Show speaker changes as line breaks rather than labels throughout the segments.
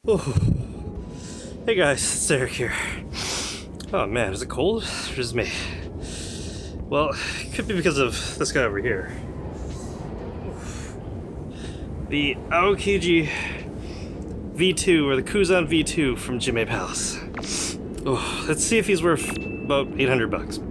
Oh. Hey guys, it's Eric here. Oh man, is it cold? Or just me? Well, it could be because of this guy over here. The Aokiji V2, or the Kuzan V2 from Jimei Palace. Oh, let's see if he's worth about $800.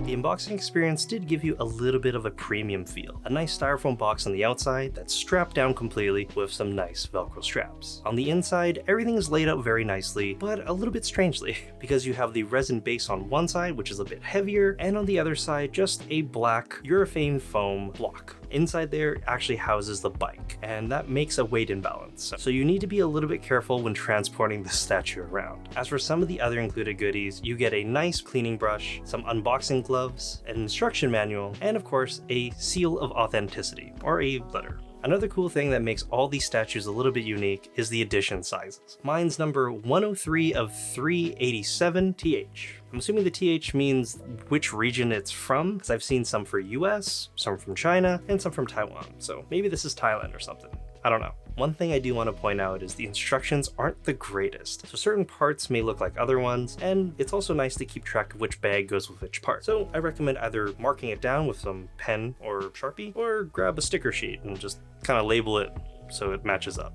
The unboxing experience did give you a little bit of a premium feel. A nice styrofoam box on the outside that's strapped down completely with some nice Velcro straps. On the inside, everything is laid out very nicely, but a little bit strangely, because you have the resin base on one side, which is a bit heavier, and on the other side, just a black urethane foam block. Inside there actually houses the bike, and that makes a weight imbalance, so you need to be a little bit careful when transporting the statue around. As for some of the other included goodies, you get a nice cleaning brush, some unboxing gloves, an instruction manual, and of course a seal of authenticity, or a letter. Another cool thing that makes all these statues a little bit unique is the edition sizes. Mine's number 103 of 387 TH. I'm assuming the TH means which region it's from, because I've seen some for US, some from China, and some from Taiwan, so maybe this is Thailand or something. I don't know. One thing I do want to point out is the instructions aren't the greatest, so certain parts may look like other ones, and it's also nice to keep track of which bag goes with which part. So I recommend either marking it down with some pen or Sharpie, or grab a sticker sheet and just kind of label it so it matches up.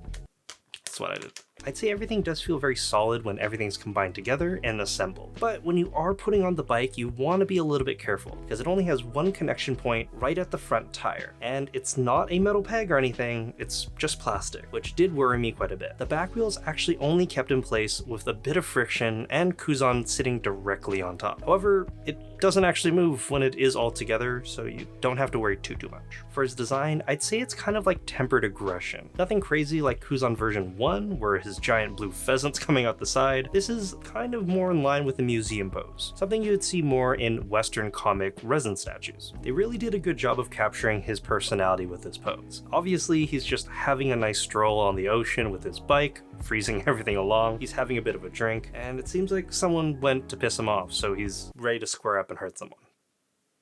That's what I did. I'd say everything does feel very solid when everything's combined together and assembled. But when you are putting on the bike, you want to be a little bit careful, because it only has one connection point right at the front tire. And it's not a metal peg or anything, it's just plastic, which did worry me quite a bit. The back wheel is actually only kept in place with a bit of friction and Kuzan sitting directly on top. However, it doesn't actually move when it is all together, so you don't have to worry too much. For his design, I'd say it's kind of like tempered aggression. Nothing crazy like Kuzan version 1, where his giant blue pheasants coming out the side. This is kind of more in line with the museum pose, something you would see more in Western comic resin statues. They really did a good job of capturing his personality with this pose. Obviously, he's just having a nice stroll on the ocean with his bike, freezing everything along. He's having a bit of a drink, and it seems like someone went to piss him off, so he's ready to square up and hurt someone.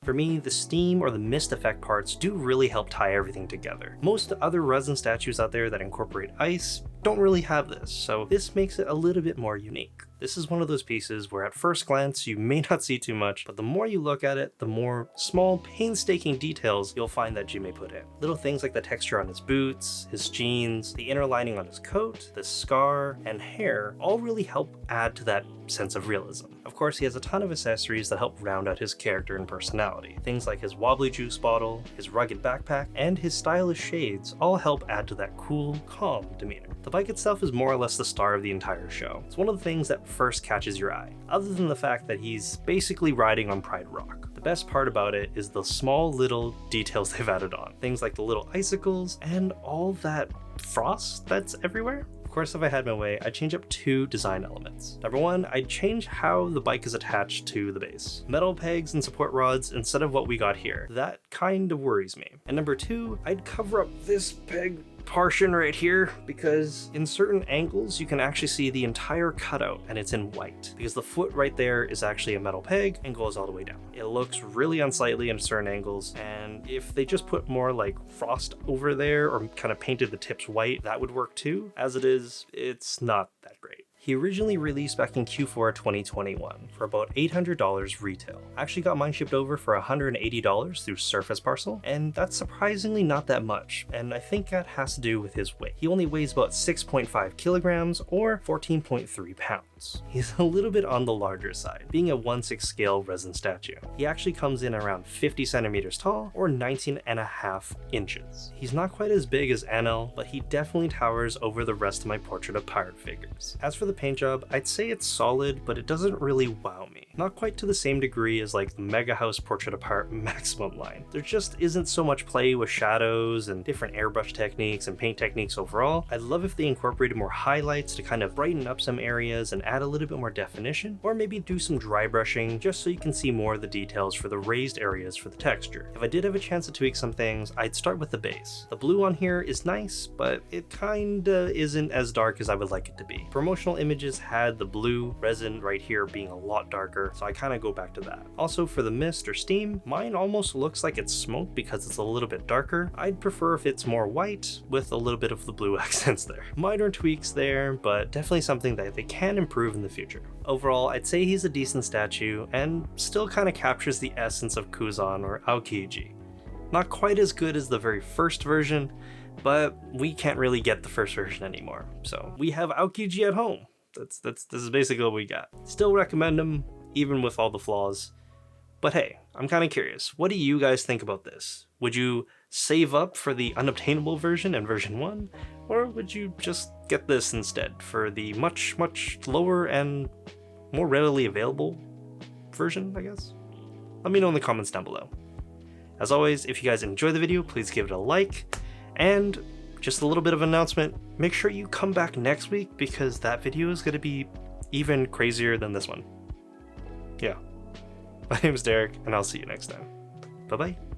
For me, the steam or the mist effect parts do really help tie everything together. Most other resin statues out there that incorporate ice don't really have this, so this makes it a little bit more unique. This is one of those pieces where at first glance you may not see too much, but the more you look at it, the more small, painstaking details you'll find that Jimei put in. Little things like the texture on his boots, his jeans, the inner lining on his coat, the scar, and hair all really help add to that sense of realism. Of course, he has a ton of accessories that help round out his character and personality. Things like his wobbly juice bottle, his rugged backpack, and his stylish shades all help add to that cool, calm demeanor. The bike itself is more or less the star of the entire show. It's one of the things that first catches your eye, other than the fact that he's basically riding on Pride Rock. The best part about it is the small little details they've added on. Things like the little icicles and all that frost that's everywhere. Of course, if I had my way, I'd change up two design elements. Number one, I'd change how the bike is attached to the base. Metal pegs and support rods instead of what we got here. That kind of worries me. And number two, I'd cover up this peg portion right here, because in certain angles you can actually see the entire cutout and it's in white, because the foot right there is actually a metal peg and goes all the way down. It looks really unsightly in certain angles, and if they just put more like frost over there or kind of painted the tips white, that would work too. As it is, it's not that great. He originally released back in Q4 2021 for about $800 retail. I actually got mine shipped over for $180 through Surface Parcel, and that's surprisingly not that much, and I think that has to do with his weight. He only weighs about 6.5 kilograms or 14.3 pounds. notes. He's a little bit on the larger side, being a 1/6 scale resin statue. He actually comes in around 50 centimeters tall, or 19.5 inches. He's not quite as big as Anel, but he definitely towers over the rest of my portrait of pirate figures. As for the paint job, I'd say it's solid, but it doesn't really wow me. Not quite to the same degree as like the Mega House Portrait of Pirate Maximum line. There just isn't so much play with shadows and different airbrush techniques and paint techniques overall. I'd love if they incorporated more highlights to kind of brighten up some areas and add a little bit more definition, or maybe do some dry brushing just so you can see more of the details for the raised areas for the texture. If I did have a chance to tweak some things, I'd start with the base. The blue on here is nice, but it kinda isn't as dark as I would like it to be. Promotional images had the blue resin right here being a lot darker, so I kind of go back to that. Also for the mist or steam, mine almost looks like it's smoke because it's a little bit darker. I'd prefer if it's more white with a little bit of the blue accents there. Minor tweaks there, but definitely something that they can improve in the future. Overall, I'd say he's a decent statue and still kind of captures the essence of Kuzan or Aokiji. Not quite as good as the very first version, but we can't really get the first version anymore. So we have Aokiji at home. This is basically what we got. Still recommend him, even with all the flaws. But hey, I'm kind of curious. What do you guys think about this? Would you save up for the unobtainable version and version 1? Or would you just get this instead for the much lower and more readily available version, I guess? Let me know in the comments down below. As always, if you guys enjoy the video, please give it a like. And just a little bit of an announcement, make sure you come back next week because that video is going to be even crazier than this one. Yeah. My name is Derek, and I'll see you next time. Bye-bye.